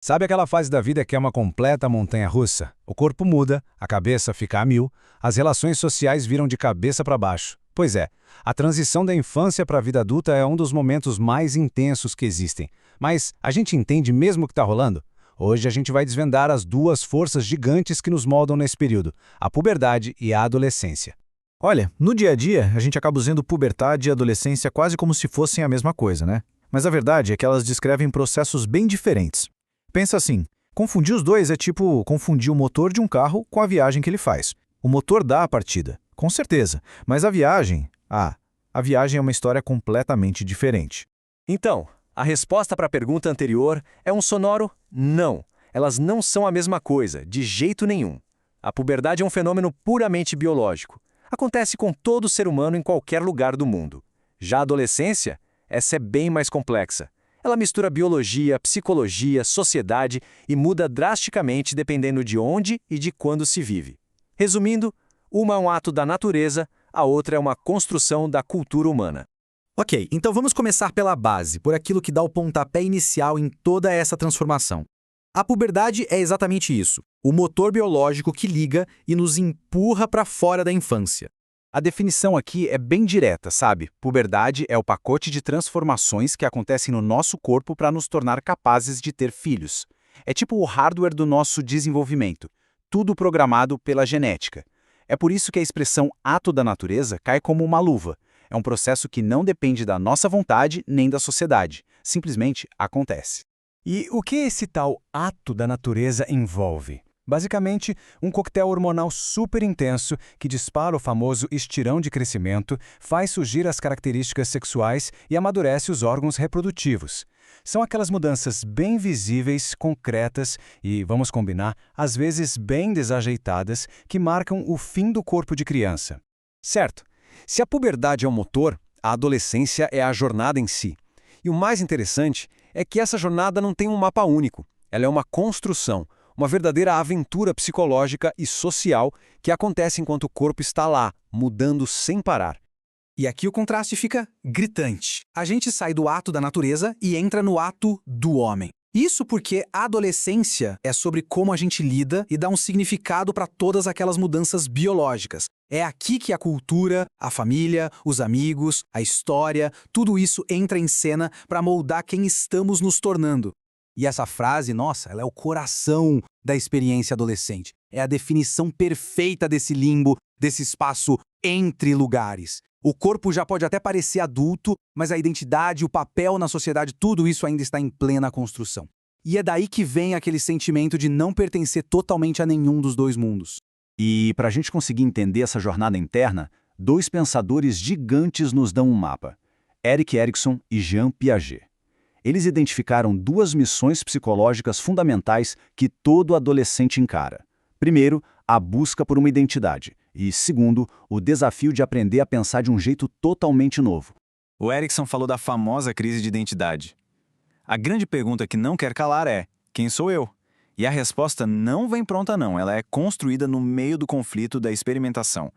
Sabe aquela fase da vida que é uma completa montanha-russa? O corpo muda, a cabeça fica a mil, as relações sociais viram de cabeça para baixo. Pois é, a transição da infância para a vida adulta é um dos momentos mais intensos que existem. Mas a gente entende mesmo o que está rolando? Hoje a gente vai desvendar as duas forças gigantes que nos moldam nesse período, a puberdade e a adolescência. Olha, no dia a dia, a gente acaba usando puberdade e adolescência quase como se fossem a mesma coisa, né? Mas a verdade é que elas descrevem processos bem diferentes. Pensa assim, confundir os dois é tipo confundir o motor de um carro com a viagem que ele faz. O motor dá a partida, com certeza, mas a viagem é uma história completamente diferente. Então, a resposta para a pergunta anterior é um sonoro não. Elas não são a mesma coisa, de jeito nenhum. A puberdade é um fenômeno puramente biológico. Acontece com todo ser humano em qualquer lugar do mundo. Já a adolescência, essa é bem mais complexa. Ela mistura biologia, psicologia, sociedade e muda drasticamente dependendo de onde e de quando se vive. Resumindo, uma é um ato da natureza, a outra é uma construção da cultura humana. Ok, então vamos começar pela base, por aquilo que dá o pontapé inicial em toda essa transformação. A puberdade é exatamente isso, o motor biológico que liga e nos empurra para fora da infância. A definição aqui é bem direta, sabe? Puberdade é o pacote de transformações que acontecem no nosso corpo para nos tornar capazes de ter filhos. É tipo o hardware do nosso desenvolvimento, tudo programado pela genética. É por isso que a expressão ato da natureza cai como uma luva. É um processo que não depende da nossa vontade nem da sociedade. Simplesmente acontece. E o que esse tal ato da natureza envolve? Basicamente, um coquetel hormonal super intenso que dispara o famoso estirão de crescimento, faz surgir as características sexuais e amadurece os órgãos reprodutivos. São aquelas mudanças bem visíveis, concretas e, vamos combinar, às vezes bem desajeitadas, que marcam o fim do corpo de criança. Certo. Se a puberdade é o motor, a adolescência é a jornada em si. E o mais interessante é que essa jornada não tem um mapa único. Ela é uma construção, uma verdadeira aventura psicológica e social que acontece enquanto o corpo está lá, mudando sem parar. E aqui o contraste fica gritante. A gente sai do ato da natureza e entra no ato do homem. Isso porque a adolescência é sobre como a gente lida e dá um significado para todas aquelas mudanças biológicas. É aqui que a cultura, a família, os amigos, a história, tudo isso entra em cena para moldar quem estamos nos tornando. E essa frase, nossa, ela é o coração da experiência adolescente. É a definição perfeita desse limbo, desse espaço entre lugares. O corpo já pode até parecer adulto, mas a identidade, o papel na sociedade, tudo isso ainda está em plena construção. E é daí que vem aquele sentimento de não pertencer totalmente a nenhum dos dois mundos. E para a gente conseguir entender essa jornada interna, dois pensadores gigantes nos dão um mapa: Erik Erikson e Jean Piaget. Eles identificaram duas missões psicológicas fundamentais que todo adolescente encara. Primeiro, a busca por uma identidade. E, segundo, o desafio de aprender a pensar de um jeito totalmente novo. O Erikson falou da famosa crise de identidade. A grande pergunta que não quer calar é: quem sou eu? E a resposta não vem pronta não, ela é construída no meio do conflito da experimentação.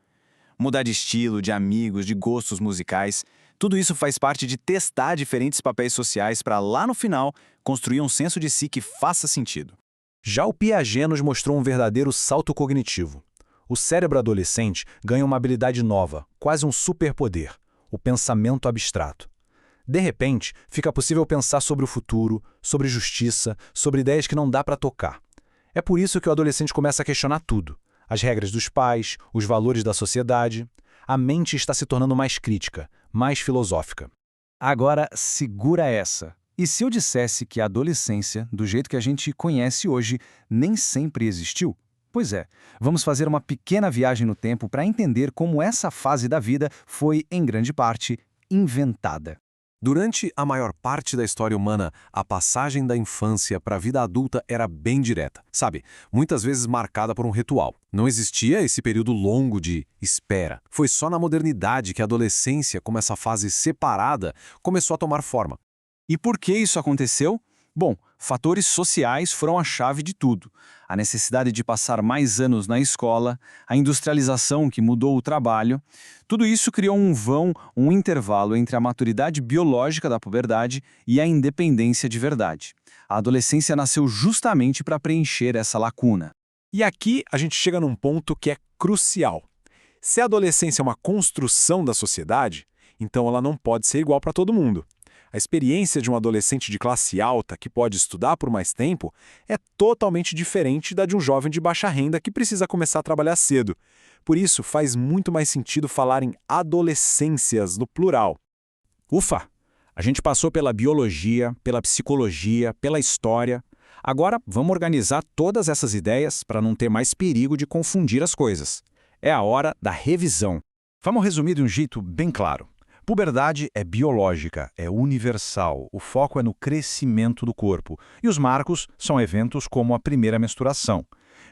Mudar de estilo, de amigos, de gostos musicais, tudo isso faz parte de testar diferentes papéis sociais para, lá no final, construir um senso de si que faça sentido. Já o Piaget nos mostrou um verdadeiro salto cognitivo. O cérebro adolescente ganha uma habilidade nova, quase um superpoder: o pensamento abstrato. De repente, fica possível pensar sobre o futuro, sobre justiça, sobre ideias que não dá para tocar. É por isso que o adolescente começa a questionar tudo: as regras dos pais, os valores da sociedade. A mente está se tornando mais crítica, mais filosófica. Agora, segura essa. E se eu dissesse que a adolescência, do jeito que a gente conhece hoje, nem sempre existiu? Pois é, vamos fazer uma pequena viagem no tempo para entender como essa fase da vida foi, em grande parte, inventada. Durante a maior parte da história humana, a passagem da infância para a vida adulta era bem direta, sabe? Muitas vezes marcada por um ritual. Não existia esse período longo de espera. Foi só na modernidade que a adolescência, como essa fase separada, começou a tomar forma. E por que isso aconteceu? Bom, fatores sociais foram a chave de tudo. A necessidade de passar mais anos na escola, a industrialização que mudou o trabalho, tudo isso criou um vão, um intervalo entre a maturidade biológica da puberdade e a independência de verdade. A adolescência nasceu justamente para preencher essa lacuna. E aqui a gente chega num ponto que é crucial. Se a adolescência é uma construção da sociedade, então ela não pode ser igual para todo mundo. A experiência de um adolescente de classe alta que pode estudar por mais tempo é totalmente diferente da de um jovem de baixa renda que precisa começar a trabalhar cedo. Por isso, faz muito mais sentido falar em adolescências no plural. Ufa! A gente passou pela biologia, pela psicologia, pela história. Agora, vamos organizar todas essas ideias para não ter mais perigo de confundir as coisas. É a hora da revisão. Vamos resumir de um jeito bem claro. Puberdade é biológica, é universal, o foco é no crescimento do corpo, e os marcos são eventos como a primeira menstruação.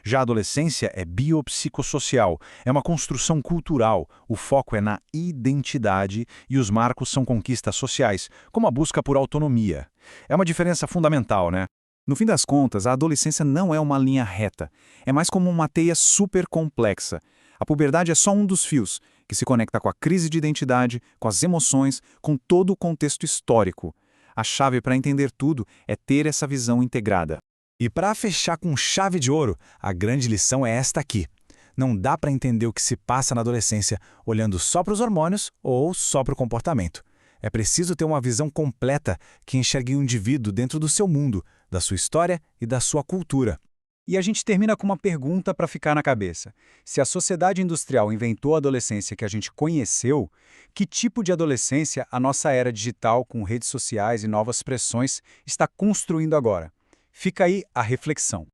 Já a adolescência é biopsicossocial, é uma construção cultural, o foco é na identidade e os marcos são conquistas sociais, como a busca por autonomia. É uma diferença fundamental, né? No fim das contas, a adolescência não é uma linha reta, é mais como uma teia super complexa. A puberdade é só um dos fios, que se conecta com a crise de identidade, com as emoções, com todo o contexto histórico. A chave para entender tudo é ter essa visão integrada. E para fechar com chave de ouro, a grande lição é esta aqui. Não dá para entender o que se passa na adolescência olhando só para os hormônios ou só para o comportamento. É preciso ter uma visão completa que enxergue o indivíduo dentro do seu mundo, da sua história e da sua cultura. E a gente termina com uma pergunta para ficar na cabeça. Se a sociedade industrial inventou a adolescência que a gente conheceu, que tipo de adolescência a nossa era digital, com redes sociais e novas pressões, está construindo agora? Fica aí a reflexão.